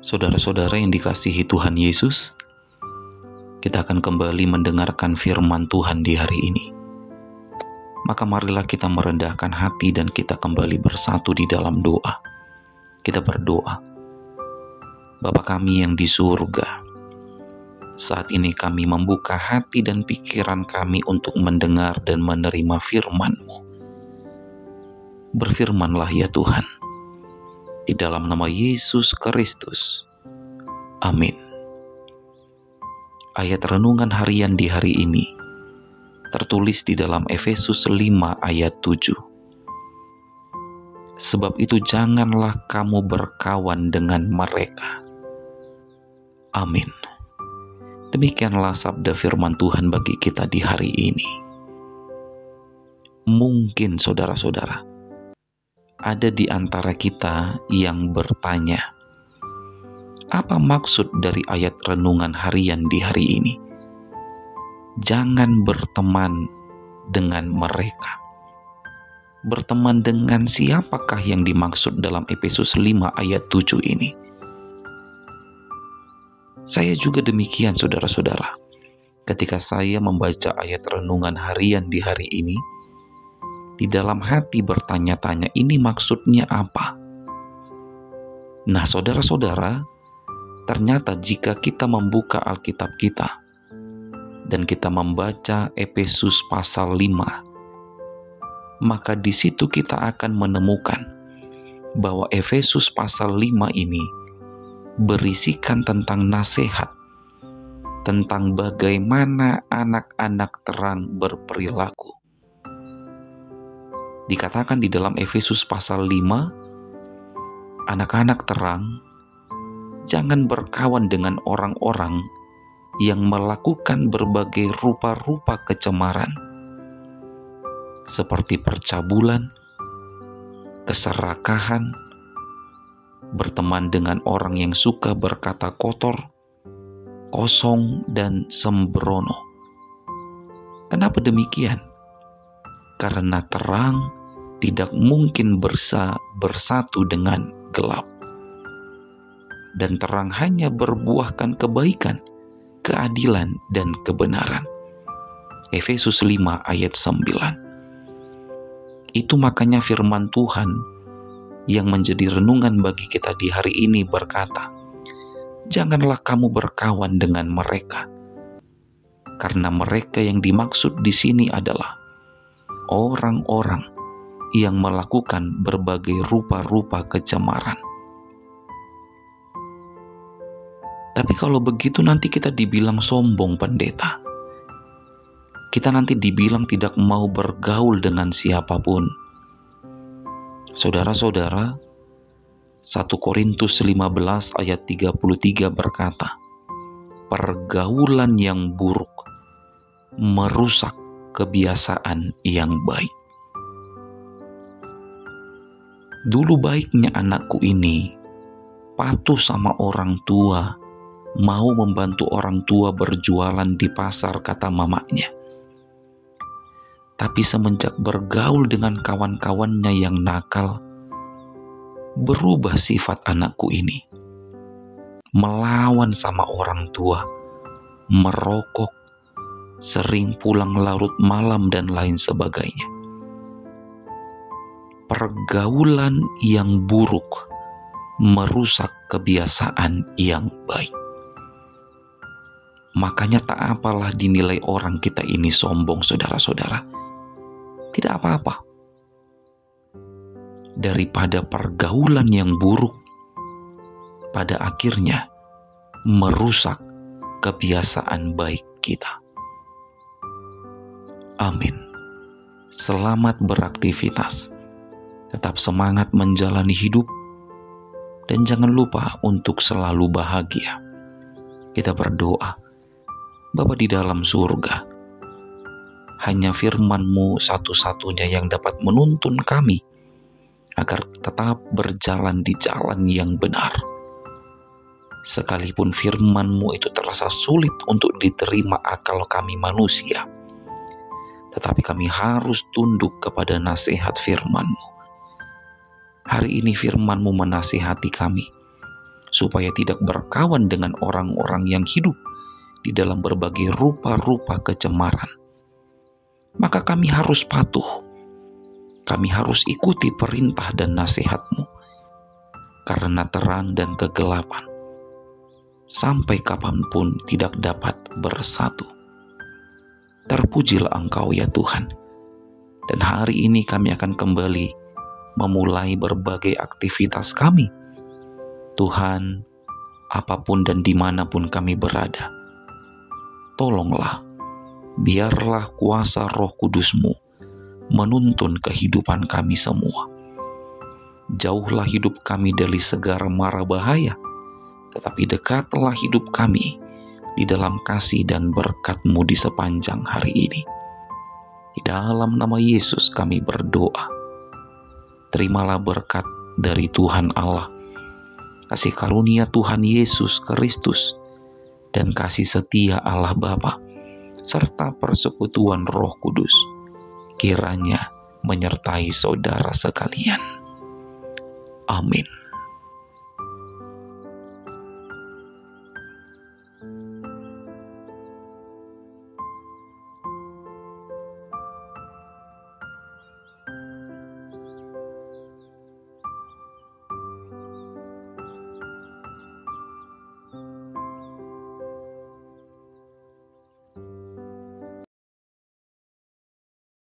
Saudara-saudara yang dikasihi Tuhan Yesus, kita akan kembali mendengarkan firman Tuhan di hari ini. Maka marilah kita merendahkan hati dan kita kembali bersatu di dalam doa. Kita berdoa. Bapa kami yang di surga, saat ini kami membuka hati dan pikiran kami untuk mendengar dan menerima firman-Mu. Berfirmanlah ya Tuhan, di dalam nama Yesus Kristus. Amin. Ayat renungan harian di hari ini tertulis di dalam Efesus 5 ayat 7. Sebab itu janganlah kamu berkawan dengan mereka. Amin. Demikianlah sabda firman Tuhan bagi kita di hari ini. Mungkin saudara-saudara, ada di antara kita yang bertanya, apa maksud dari ayat renungan harian di hari ini? Jangan berteman dengan mereka. Berteman dengan siapakah yang dimaksud dalam Efesus 5 ayat 7 ini? Saya juga demikian saudara-saudara. Ketika saya membaca ayat renungan harian di hari ini, di dalam hati bertanya-tanya, ini maksudnya apa? Nah saudara-saudara, ternyata jika kita membuka Alkitab kita dan kita membaca Efesus pasal 5, maka di situ kita akan menemukan bahwa Efesus pasal 5 ini berisikan tentang nasihat, tentang bagaimana anak-anak terang berperilaku. Dikatakan di dalam Efesus pasal 5, anak-anak terang jangan berkawan dengan orang-orang yang melakukan berbagai rupa-rupa kecemaran, seperti percabulan, keserakahan, berteman dengan orang yang suka berkata kotor, kosong, dan sembrono. Kenapa demikian? Karena terang tidak mungkin bersatu dengan gelap. Dan terang hanya berbuahkan kebaikan, keadilan, dan kebenaran. Efesus 5 ayat 9. Itu makanya firman Tuhan yang menjadi renungan bagi kita di hari ini berkata, janganlah kamu berkawan dengan mereka. Karena mereka yang dimaksud di sini adalah orang-orang yang melakukan berbagai rupa-rupa kecemaran. Tapi kalau begitu nanti kita dibilang sombong pendeta. Kita nanti dibilang tidak mau bergaul dengan siapapun. Saudara-saudara, 1 Korintus 15 ayat 33 berkata, pergaulan yang buruk merusak kebiasaan yang baik. Dulu baiknya anakku ini patuh sama orang tua, mau membantu orang tua berjualan di pasar, kata mamanya. Tapi semenjak bergaul dengan kawan-kawannya yang nakal, berubah sifat anakku ini. Melawan sama orang tua, merokok, sering pulang larut malam, dan lain sebagainya. Pergaulan yang buruk merusak kebiasaan yang baik. Makanya tak apalah dinilai orang kita ini sombong, saudara-saudara. Tidak apa-apa. Daripada pergaulan yang buruk pada akhirnya merusak kebiasaan baik kita. Amin. Selamat beraktivitas. Tetap semangat menjalani hidup. Dan jangan lupa untuk selalu bahagia. Kita berdoa. Bapa di dalam surga, hanya firman-Mu satu-satunya yang dapat menuntun kami agar tetap berjalan di jalan yang benar. Sekalipun firman-Mu itu terasa sulit untuk diterima akal kami manusia, tetapi kami harus tunduk kepada nasihat firman-Mu. Hari ini firman-Mu menasihati kami, supaya tidak berkawan dengan orang-orang yang hidup di dalam berbagai rupa-rupa kecemaran. Maka kami harus patuh. Kami harus ikuti perintah dan nasihat-Mu, karena terang dan kegelapan sampai kapanpun tidak dapat bersatu. Terpujilah Engkau ya Tuhan. Dan hari ini kami akan kembali memulai berbagai aktivitas kami. Tuhan, apapun dan dimanapun kami berada, tolonglah, biarlah kuasa Roh Kudus-Mu menuntun kehidupan kami semua. Jauhlah hidup kami dari segala mara bahaya, tetapi dekatlah hidup kami di dalam kasih dan berkat-Mu di sepanjang hari ini. Di dalam nama Yesus kami berdoa. Terimalah berkat dari Tuhan Allah, kasih karunia Tuhan Yesus Kristus, dan kasih setia Allah Bapa, serta persekutuan Roh Kudus, kiranya menyertai saudara sekalian. Amin.